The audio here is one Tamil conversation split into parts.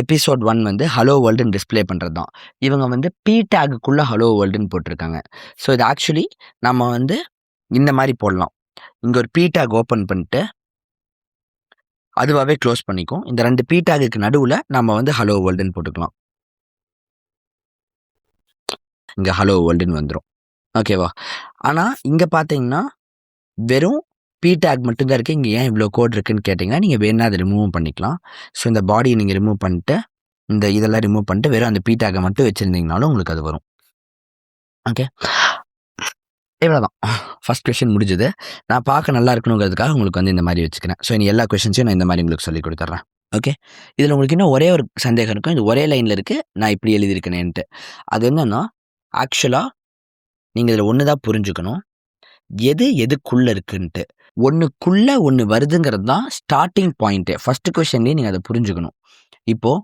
எபிசோட் 1 வந்து ஹலோ வேர்ல்டுன்னு டிஸ்ப்ளே பண்ணுறது தான். இவங்க வந்து பி டேக்குக்குள்ளே ஹலோ வேர்ல்டுன்னு போட்டிருக்காங்க. ஸோ இது ஆக்சுவலி நம்ம வந்து இந்த மாதிரி போடலாம். இங்கே ஒரு பி டேக் ஓப்பன் பண்ணிட்டு அதுவாகவே க்ளோஸ் பண்ணிக்கும். இந்த 2 பி டேக்குக்கு நடுவில் நம்ம வந்து ஹலோ வேர்ல்டுன்னு போட்டுக்கலாம். இங்கே ஹலோ வேர்ல்டுன்னு வந்துடும். ஓகேவா? ஆனால் இங்கே பார்த்தீங்கன்னா வெறும் பி டேக் மட்டும்தான் இருக்குது. இங்கே ஏன் இவ்வளோ கோட் இருக்குன்னு கேட்டிங்கன்னா நீங்கள் வேணா அதை ரிமூவ் பண்ணிக்கலாம். ஸோ இந்த பாடியை நீங்கள் ரிமூவ் பண்ணிட்டு இதெல்லாம் ரிமூவ் பண்ணிட்டு வெறும் அந்த பி டேக்கை மட்டும் வச்சுருந்தீங்கனாலும் உங்களுக்கு அது வரும். ஓகே, இவ்வளோதான். ஃபஸ்ட் கொஷின் முடிஞ்சது. நான் பார்க்க நல்லா இருக்கணுங்கிறதுக்காக உங்களுக்கு வந்து இந்த மாதிரி வச்சுக்கிறேன். ஸோ இனி எல்லா கொஷின்ஸையும் நான் இந்த மாதிரி உங்களுக்கு சொல்லி கொடுத்துட்றேன். ஓகே, இதில் உங்களுக்கு இன்னும் ஒரே ஒரு சந்தேகம் இருக்கும். இது ஒரே லைனில் இருக்குது, நான் இப்படி எழுதியிருக்கேனேன்ட்டு. அது என்னென்னா, ஆக்சுவலாக நீங்கள் இதில் ஒன்று தான் புரிஞ்சுக்கணும், எதுக்குள்ளே இருக்குன்ட்டு. ஒன்றுக்குள்ளே ஒன்று வருதுங்கிறது தான் ஸ்டார்டிங் பாயிண்ட்டு. ஃபஸ்ட்டு கொஷன்லேயே நீங்கள் அதை புரிஞ்சுக்கணும். இப்போது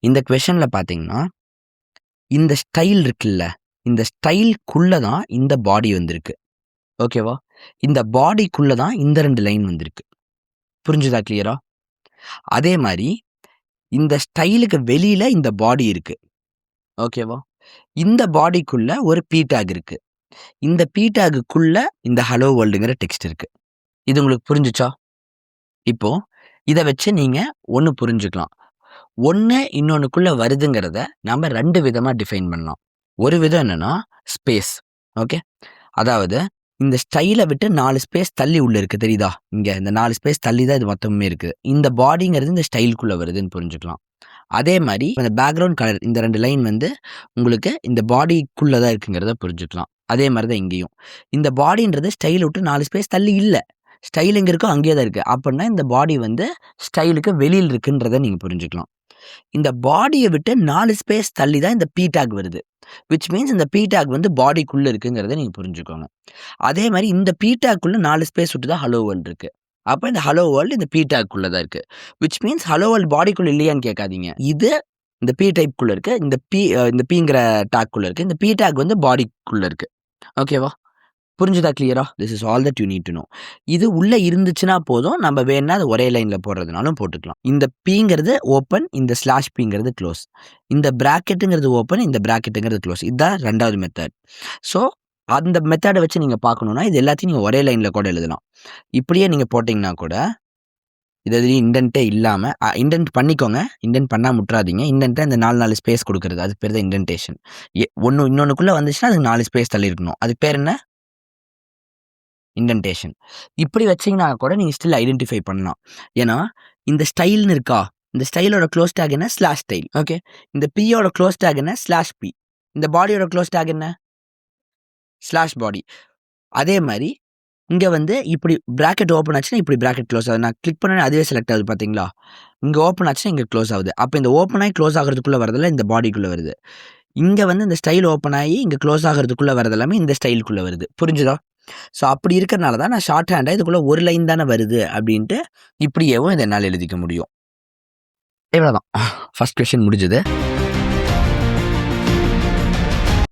இந்த கொஷனில் பார்த்தீங்கன்னா இந்த ஸ்டைல் இருக்குல்ல, இந்த ஸ்டைல்குள்ளே தான் இந்த பாடி வந்திருக்கு. ஓகேவா? இந்த பாடிக்குள்ளே தான் இந்த 2 லைன் வந்திருக்கு. புரிஞ்சுதா? கிளியரா? அதே மாதிரி இந்த ஸ்டைலுக்கு வெளியில் இந்த பாடி இருக்குது. ஓகேவா? இந்த பாடிக்குள்ள ஒரு பி டேக் இருக்குது. இந்த பி டேக்குக்குள்ள இந்த ஹலோ வேர்ல்டுங்கிற டெக்ஸ்ட் இருக்குது. இது உங்களுக்கு புரிஞ்சுச்சா? இப்போது இதை வச்சு நீங்கள் ஒன்று புரிஞ்சுக்கலாம். ஒன்று இன்னொன்றுக்குள்ளே வருதுங்கிறத நம்ம 2 விதமாக டிஃபைன் பண்ணலாம். ஒரு விதம் என்னென்னா ஸ்பேஸ். ஓகே, அதாவது இந்த ஸ்டைலை விட்டு 4 ஸ்பேஸ் தள்ளி உள்ளே இருக்குது, தெரியுதா? இங்கே இந்த 4 ஸ்பேஸ் தள்ளி தான் இது மொத்தமே இருக்குது. இந்த பாடிங்கிறது இந்த ஸ்டைலுக்குள்ளே வருதுன்னு புரிஞ்சுக்கலாம். அதே மாதிரி இந்த பேக்ரவுண்ட் கலர், இந்த 2 லைன் வந்து உங்களுக்கு இந்த பாடிக்குள்ளே தான் இருக்குங்கிறத புரிஞ்சுக்கலாம். அதே மாதிரி தான் இங்கேயும் இந்த பாடின்றது ஸ்டைலை விட்டு 4 ஸ்பேஸ் தள்ளி இல்லை, ஸ்டைல் எங்கே இருக்கோ அங்கேயே தான் இருக்குது. அப்படின்னா இந்த பாடி வந்து ஸ்டைலுக்கு வெளியில் இருக்குன்றதை நீங்கள் புரிஞ்சுக்கலாம். இந்த பாடியை விட்டு 4 ஸ்பேஸ் தள்ளி தான் இந்த பி டேக் வருது. விச் மீன்ஸ் இந்த பி டேக் வந்து பாடிக்குள்ளே இருக்குங்கிறத நீங்கள் புரிஞ்சுக்கோங்க. அதே மாதிரி இந்த பி டேக்குள்ளே 4 ஸ்பேஸ் விட்டு தான் ஹலோ வேர்ல்டு இருக்குது. அப்போ இந்த ஹலோ வேர்ல்டு இந்த பி டேக்குள்ளே தான் இருக்குது. விச் மீன்ஸ் ஹலோ வேர்ல்டு பாடிக்குள்ளே இல்லையான்னு கேட்காதீங்க. இது இந்த பி டைப்புக்குள்ளே இருக்குது, இந்த பிங்கிற டேக்குள்ளே இருக்குது, இந்த பி டேக் வந்து பாடிக்குள்ளே இருக்குது. ஓகேவா? புரிஞ்சுதா? கிளியரா? This is all that you need to know. இது உள்ளே இருந்துச்சுன்னா போதும், நம்ம வேணா அது ஒரே லைனில் போடுறதுனாலும் போட்டுக்கலாம். இந்த பிங்கிறது ஓப்பன், இந்த ஸ்லாஷ் பிங்கிறது க்ளோஸ், இந்த ப்ராக்கெட்டுங்கிறது ஓப்பன், இந்த ப்ராக்கெட்டுங்கிறது க்ளோஸ். இதுதான் 2வது மெத்தட். ஸோ அந்த மெத்தடை வச்சு நீங்கள் பார்க்கணுன்னா இது எல்லாத்தையும் நீங்கள் ஒரே லைனில் கூட எழுதலாம். இப்படியே நீங்கள் போட்டிங்கன்னா கூட இது இண்டென்ட்டே இல்லாமல் இண்டென்ட் பண்ணிக்கோங்க. இண்டென்ட் பண்ணால் முட்டுறாதீங்க. இண்டென்ட்டை இந்த 4 ஸ்பேஸ் கொடுக்குறது, அது பேர் தான் இண்டென்டேஷன். ஒன்று இன்னொன்றுக்குள்ளே வந்துச்சுன்னா அதுக்கு 4 ஸ்பேஸ் தள்ளி இருக்கணும். அது பேர் என்ன? இண்டென்டேஷன். இப்படி வச்சிங்கன்னா கூட நீங்கள் ஸ்டில் ஐடென்டிஃபை பண்ணலாம். ஏன்னா இந்த ஸ்டைல்னு இருக்கா, இந்த ஸ்டைலோட க்ளோஸ் டேக் என்ன? Slash style. ஓகே, இந்த பியோட க்ளோஸ் டேக் என்ன? Slash P. இந்த பாடியோட க்ளோஸ் டேக் என்ன? Slash body. அதே மாதிரி இங்கே வந்து இப்படி ப்ராக்கெட் ஓப்பன் ஆச்சுன்னா இப்படி ப்ராக்கெட் க்ளோஸ் ஆகுது. நான் கிளிக் பண்ணேன், அதுவே செலக்ட் ஆகுது, பார்த்தீங்களா? இங்கே ஓப்பன் ஆச்சுன்னா இங்கே க்ளோஸ் ஆகுது. அப்போ இந்த ஓப்பன் ஆகி க்ளோஸ் ஆகிறதுக்குள்ளே வரதில்ல, இந்த பாடிக்குள்ளே வருது. இங்கே வந்து இந்த ஸ்டைல் ஓப்பன் ஆகி இங்கே க்ளோஸ் ஆகிறதுக்குள்ளே வரது எல்லாமே இந்த ஸ்டைலுக்குள்ளே வருது. புரிஞ்சுதா? ஸோ அப்படி இருக்கிறனால தான் நான் ஷார்ட் ஹேண்டாக இதுக்குள்ளே ஒரு லைன் தானே வருது அப்படின்ட்டு இப்படியேவும் இதை என்னால் எழுதிக்க முடியும். இவ்வளோதான். ஃபஸ்ட் கொஷின் முடிஞ்சது.